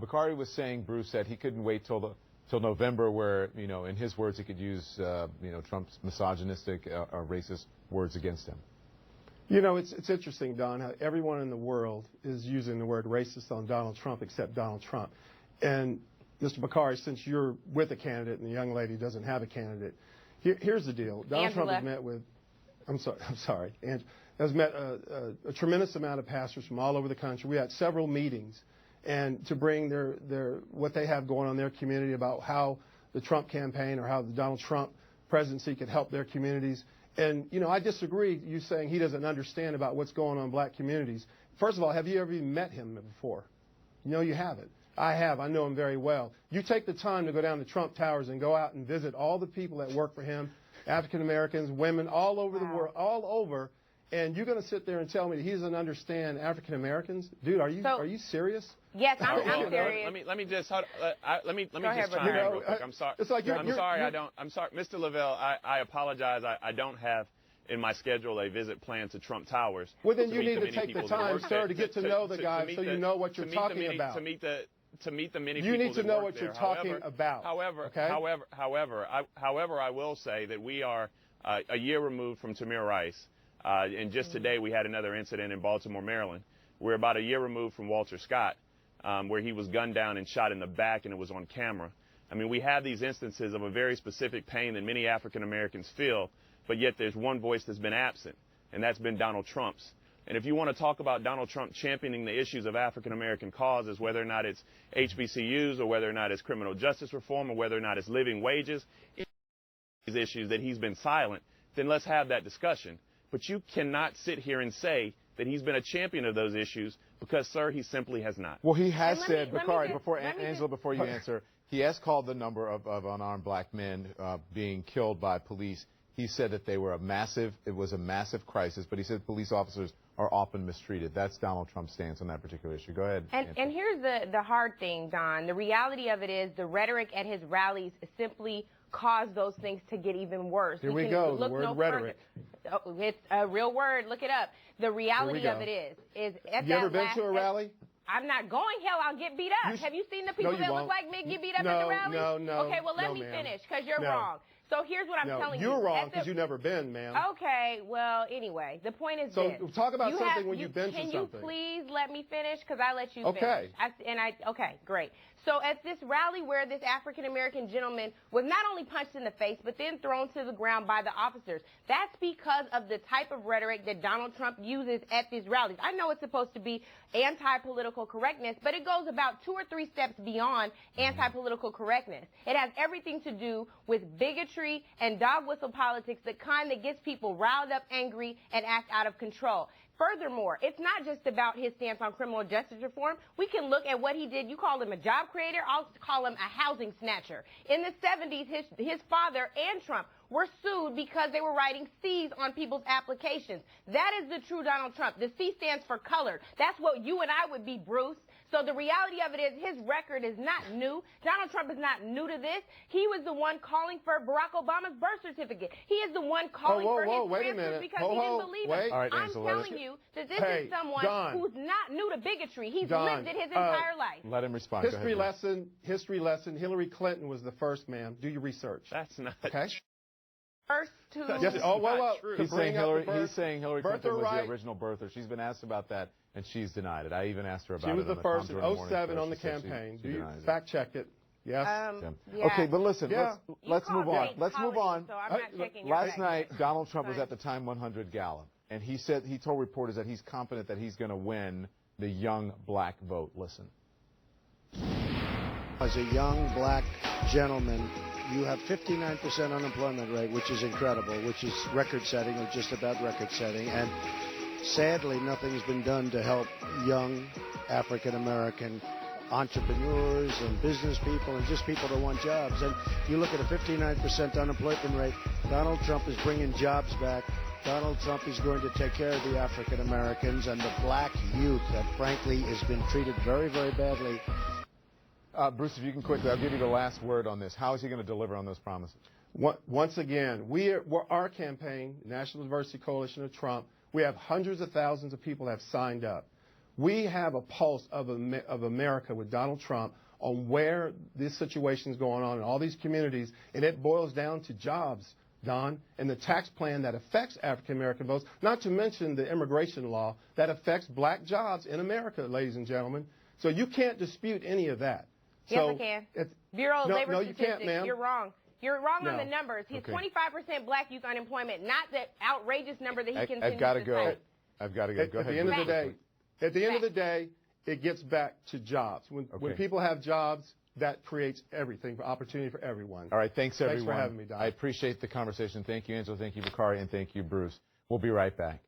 Bakari was saying, Bruce, that he couldn't wait till November, where, you know, in his words, he could use, you know, Trump's misogynistic or racist words against him. You know, it's interesting, Don, how everyone in the world is using the word racist on Donald Trump except Donald Trump. And Mr. Bakari, since you're with a candidate and the young lady doesn't have a candidate, here's the deal. Donald Trump has met with, has met a tremendous amount of pastors from all over the country. We had several meetings, and to bring what they have going on in their community about how the Trump campaign or how the Donald Trump presidency could help their communities. And, you know, I disagree, you saying he doesn't understand about what's going on in black communities. First of all, have you ever even met him before? No, you haven't. I have. I know him very well. You take the time to go down to Trump Towers and go out and visit all the people that work for him, African Americans, women, all over the world, all over, and you're going to sit there and tell me that he doesn't understand African Americans? Dude, are you serious? Yes, I'm serious. Let me just chime in real quick. I'm sorry. It's like I'm sorry, Mr. Lavelle. I apologize. I don't have in my schedule a visit plan to Trump Towers. Well, then you need to take the time, sir, to get to know the guy so you know what you're talking about. To meet the many you people need to know what you're talking about. However, okay? however, I will say that we are a year removed from Tamir Rice, and just today we had another incident in Baltimore, Maryland. We're about a year removed from Walter Scott, where he was gunned down and shot in the back, and it was on camera. I mean, we have these instances of a very specific pain that many African Americans feel, but yet there's one voice that's been absent, and that's been Donald Trump's. And if you want to talk about Donald Trump championing the issues of African-American causes, whether or not it's HBCUs or whether or not it's criminal justice reform or whether or not it's living wages, these issues that he's been silent, then let's have that discussion. But you cannot sit here and say that he's been a champion of those issues because, sir, he simply has not. Well, he has said, Bakari, before you answer, he has called the number of unarmed black men being killed by police. He said that it was a massive crisis, but he said police officers are often mistreated. That's Donald Trump's stance on that particular issue. Go ahead. And here's the hard thing, Don. The reality of it is the rhetoric at his rallies simply caused those things to get even worse. Here we go, the word rhetoric. Oh, it's a real word. Look it up. The reality of it is at you ever been to a rally? I'm not going. Hell, I'll get beat up. Have you seen the people that look like me get beat up at the rally? No. Okay, well, let me finish, because you're wrong. So here's what I'm telling you. You're wrong because you've never been, ma'am. Okay, well, anyway, the point is this. So talk about something when you've been to something. Can you please let me finish? Because I let you finish. Okay, great. So at this rally where this African-American gentleman was not only punched in the face, but then thrown to the ground by the officers, that's because of the type of rhetoric that Donald Trump uses at these rallies. I know it's supposed to be anti-political correctness, but it goes about 2 or 3 steps beyond anti-political correctness. It has everything to do with bigotry and dog whistle politics, the kind that gets people riled up, angry, and act out of control. Furthermore, it's not just about his stance on criminal justice reform. We can look at what he did. You call him a job creator. I'll call him a housing snatcher. In the 70s, his father and Trump were sued because they were writing C's on people's applications. That is the true Donald Trump. The C stands for colored. That's what you and I would be, Bruce. So the reality of it is his record is not new. Donald Trump is not new to this. He was the one calling for Barack Obama's birth certificate. He is the one calling for his transfers because he didn't believe it. All right, I'm telling you that this is someone who's not new to bigotry. He's lived it his entire life. Let him respond. History lesson. Hillary Clinton was the first, ma'am. Do your research. That's not First to He's saying Hillary Clinton was the original birther. She's been asked about that, and she's denied it. I even asked her about it. She was the first in 07 on the campaign. Do you fact check it? Yes. Okay, but listen, let's move on. Let's move on. So I'm not checking your Last night, Donald Trump was at the Time 100 gala, and he told reporters that he's confident that he's going to win the young black vote. Listen. As a young black gentleman, you have 59% unemployment rate, which is incredible, which is record-setting or just about record-setting. And sadly, nothing's been done to help young African-American entrepreneurs and business people and just people that want jobs. And you look at a 59% unemployment rate, Donald Trump is bringing jobs back. Donald Trump is going to take care of the African Americans and the black youth that, frankly, has been treated very, very badly. Bruce, if you can quickly, I'll give you the last word on this. How is he going to deliver on those promises? Once again, our campaign, National Diversity Coalition of Trump, we have hundreds of thousands of people that have signed up. We have a pulse of America with Donald Trump on where this situation is going on in all these communities, and it boils down to jobs, Don, and the tax plan that affects African American votes, not to mention the immigration law that affects black jobs in America, ladies and gentlemen. So you can't dispute any of that. Yes, so I can. it's- Bureau of Labor no, you Statistics, can't, ma'am. you're wrong. You're wrong on No. the numbers. He's Okay. 25% black youth unemployment, not the outrageous number that he continues I've got to to go. cite. I've got to go. Go At ahead. the end of the Bruce. day, at the end of the day, it gets back to jobs. When Okay. people have jobs, that creates everything for opportunity for everyone. All right. Thanks, everyone. Thanks for having me, Don. I appreciate the conversation. Thank you, Angela. Thank you, Bakari. And thank you, Bruce. We'll be right back.